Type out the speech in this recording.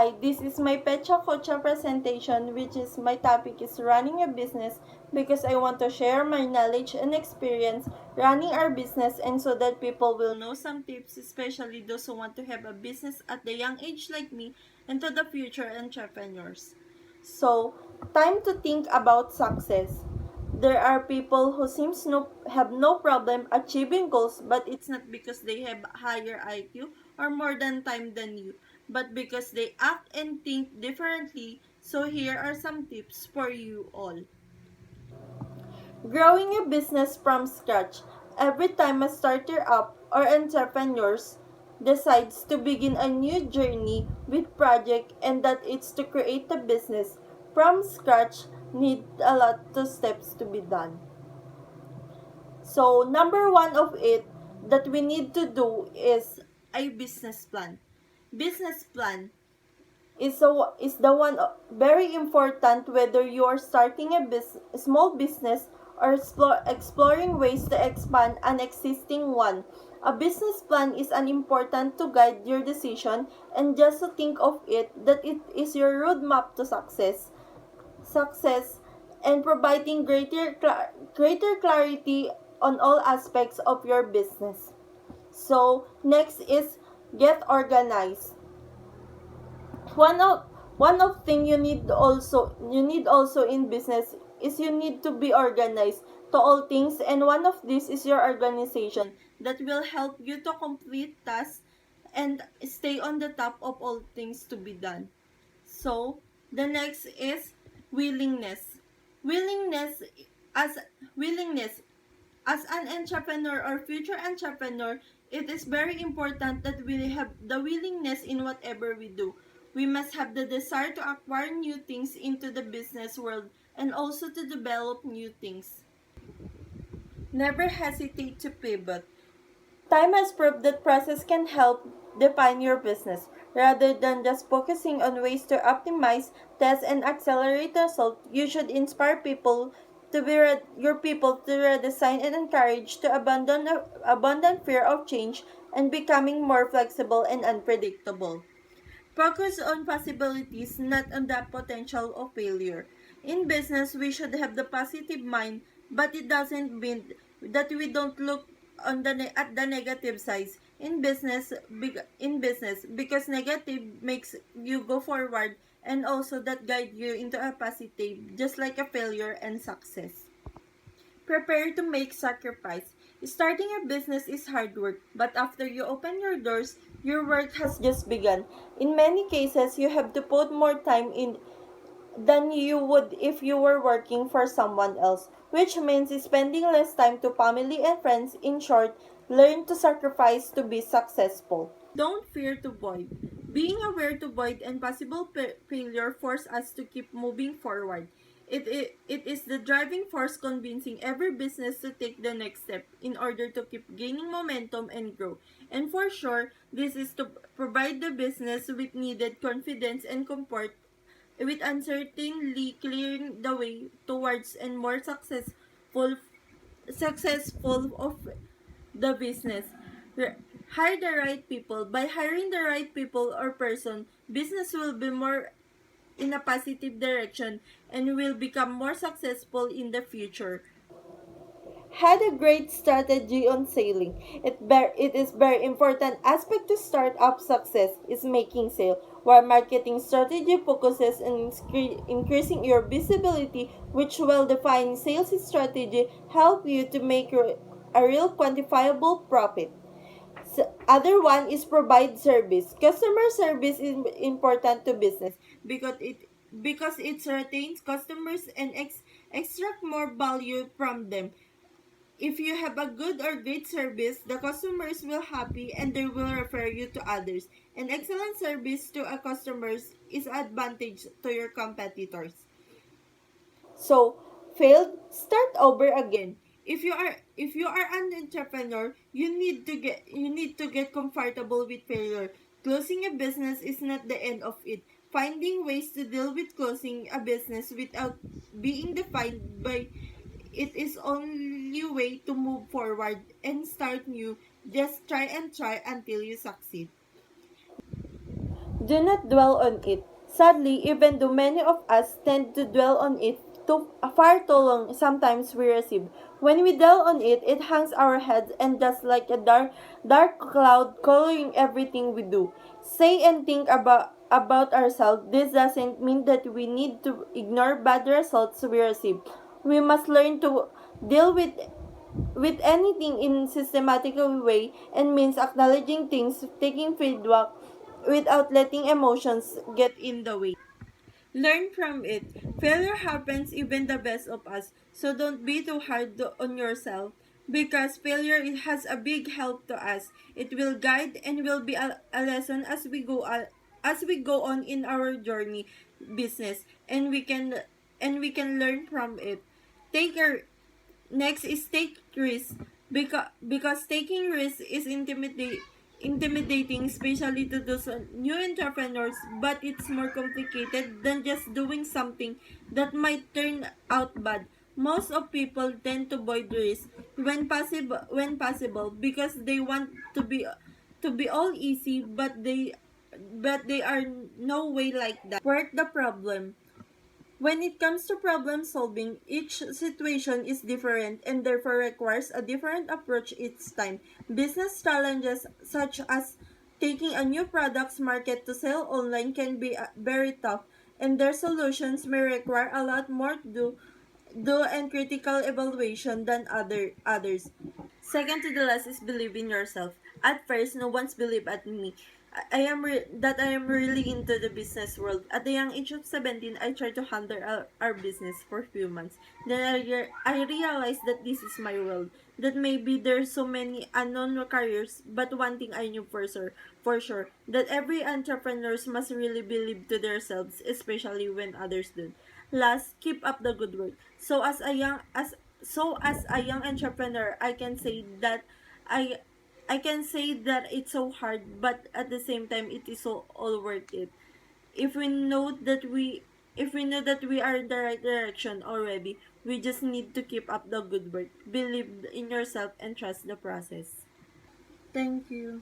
Hi, this is my Pecha Kucha Presentation, which is my topic is running a business because I want to share my knowledge and experience running our business and so that people will know some tips, especially those who want to have a business at the young age like me and to the future entrepreneurs. So, time to think about success. There are people who seems have no problem achieving goals, but it's not because they have higher IQ or more than time than you, but because they act and think differently. So here are some tips for you all. Growing a business from scratch. Every time a starter up or entrepreneurs decides to begin a new journey with project and that it's to create a business from scratch need a lot of steps to be done. So number one of it that we need to do is a business plan. Business plan is the one very important whether you are starting a small business or exploring ways to expand an existing one. A business plan is an important to guide your decision and just to think of it that it is your roadmap to success and providing greater clarity on all aspects of your business. So next is get organized. one of one of thing you need also in business is you need to be organized to all things, and one of these is your organization that will help you to complete tasks and stay on the top of all things to be done. So the next is willingness. willingness as willingness as an entrepreneur or future entrepreneur, it is very important that we have the willingness in whatever we do. We must have the desire to acquire new things into the business world and also to develop new things. Never hesitate to pivot. Time has proved that process can help define your business. Rather than just focusing on ways to optimize, test, and accelerate results, you should inspire your people to redesign and encourage to abandon fear of change and becoming more flexible and unpredictable. Focus on possibilities, not on the potential of failure. In business, we should have the positive mind, but it doesn't mean that we don't look at the negative sides in business because negative makes you go forward and also that guide you into a positive, just like a failure and success. Prepare to make sacrifice. Starting a business is hard work, but after you open your doors, your work has just begun. In many cases, you have to put more time in than you would if you were working for someone else, which means spending less time to family and friends. In short, learn to sacrifice to be successful. Don't fear to void. Being aware to void and possible failure force us to keep moving forward. It is the driving force convincing every business to take the next step in order to keep gaining momentum and grow. And for sure, this is to provide the business with needed confidence and comfort with uncertainly clearing the way towards and more successful of the business. Hire the right people. By hiring the right people or person, business will be more in a positive direction and will become more successful in the future. Had a great strategy on sailing. It is very important aspect to startup success is making sale, where marketing strategy focuses on increasing your visibility, which well-defined sales strategy help you to make a real quantifiable profit. Other one is provide service. Customer service is important to business because it retains customers and extract more value from them. If you have a good or great service, the customers will happy and they will refer you to others. And excellent service to a customers is advantage to your competitors. So, failed, start over again. If you are an entrepreneur, you need to get comfortable with failure. Closing a business is not the end of it. Finding ways to deal with closing a business without being defined by it is only way to move forward and start new. Just try and try until you succeed. Do not dwell on it. Sadly, even though many of us tend to dwell on it far too long, sometimes we receive. When we dwell on it, it hangs our heads and just like a dark cloud coloring everything we do. Say and think about ourselves. This doesn't mean that we need to ignore bad results we receive. We must learn to deal with anything in systematic way and means acknowledging things, taking feedback without letting emotions get in the way. Learn from it. Failure happens even the best of us, so don't be too hard on yourself because failure it has a big help to us. It will guide and will be a lesson as we go on in our journey business and we can learn from it. Take a Next is take risk because taking risk is intimidating, especially to those new entrepreneurs. But it's more complicated than just doing something that might turn out bad. Most of people tend to avoid risk when possible because they want to be all easy, but they are no way like that. Work the problem. When it comes to problem solving, each situation is different and therefore requires a different approach each time. Business challenges such as taking a new product's market to sell online can be very tough, and their solutions may require a lot more do and critical evaluation than others. Second to the last is believe in yourself. At first, no one's believed at me. That I am really into the business world. At the young age of 17, I tried to handle our business for a few months. Then I realized that this is my world. That maybe there's so many unknown careers, but one thing I knew for sure, that every entrepreneurs must really believe to themselves, especially when others don't. Last, keep up the good work. As a young entrepreneur, I I can say that it's so hard, but at the same time, it is so all worth it. If we know that we are in the right direction already, we just need to keep up the good work. Believe in yourself and trust the process. Thank you.